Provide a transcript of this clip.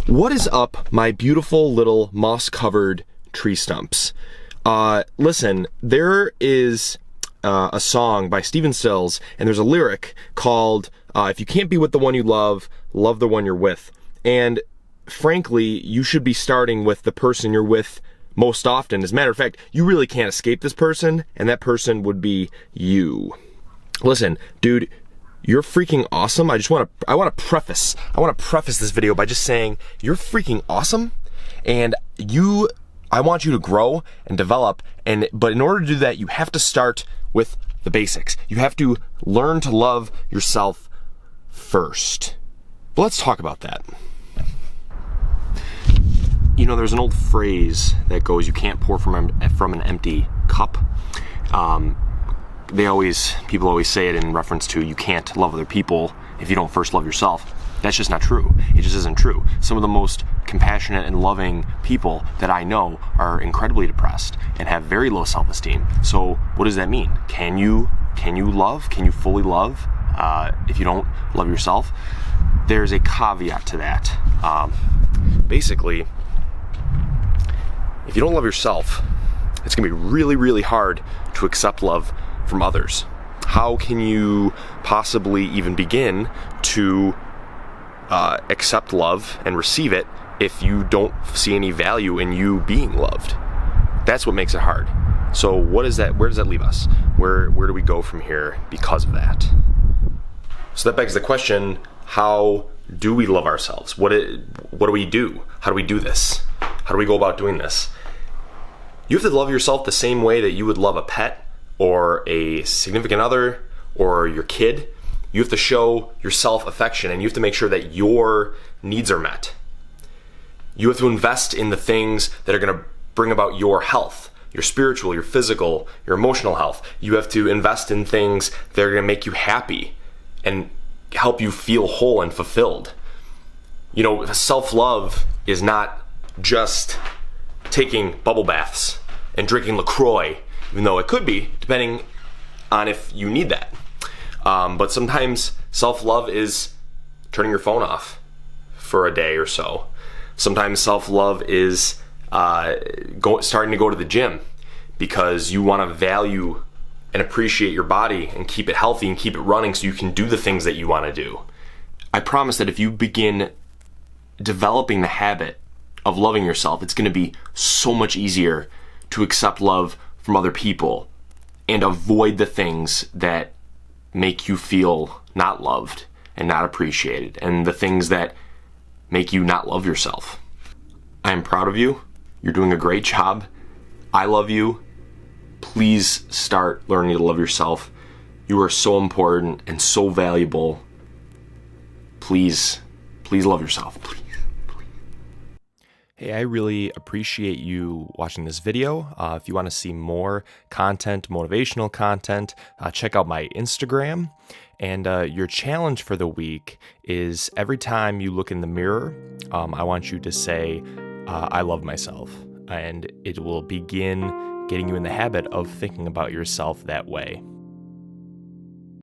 What is up, my beautiful little moss-covered tree stumps? Listen, there is a song by Stephen Stills, and there's a lyric called, if you can't be with the one you love the one you're with. And frankly, you should be starting with the person you're with most often. As a matter of fact, you really can't escape this person, and that person would be you. Listen, dude, you're freaking awesome. I want to preface this video by just saying you're freaking awesome, and I want you to grow and develop, but in order to do that, you have to start with the basics. You have to learn to love yourself first. But let's talk about that. You know, there's an old phrase that goes, you can't pour from an empty cup. People always say it in reference to, you can't love other people if you don't first love yourself. That's just not true. It just isn't true. Some of the most compassionate and loving people that I know are incredibly depressed and have very low self-esteem. So what does that mean? Can you love? Can you fully love if you don't love yourself? There's a caveat to that. Basically, if you don't love yourself, it's gonna be really, really hard to accept love from others. How can you possibly even begin to accept love and receive it if you don't see any value in you being loved? That's what makes it hard. So where does that leave us? Where do we go from here because of that? So that begs the question, how do we love ourselves? What do we do? How do we do this? How do we go about doing this? You have to love yourself the same way that you would love a pet or a significant other or your kid. You have to show yourself affection, and you have to make sure that your needs are met. You have to invest in the things that are going to bring about your health, your spiritual, your physical, your emotional health. You have to invest in things that are going to make you happy and help you feel whole and fulfilled. You know, self-love is not just taking bubble baths and drinking LaCroix, even though it could be, depending on if you need that. But sometimes self-love is turning your phone off for a day or so. Sometimes self-love is starting to go to the gym because you want to value and appreciate your body and keep it healthy and keep it running so you can do the things that you want to do. I promise that if you begin developing the habit of loving yourself, it's going to be so much easier to accept love from other people and avoid the things that make you feel not loved and not appreciated, and the things that make you not love yourself. I am proud of you. You're doing a great job. I love you. Please start learning to love yourself. You are so important and so valuable. Please love yourself. Please. Hey, I really appreciate you watching this video. If you want to see more content, motivational content, check out my Instagram. And your challenge for the week is every time you look in the mirror, I want you to say, I love myself. And it will begin getting you in the habit of thinking about yourself that way.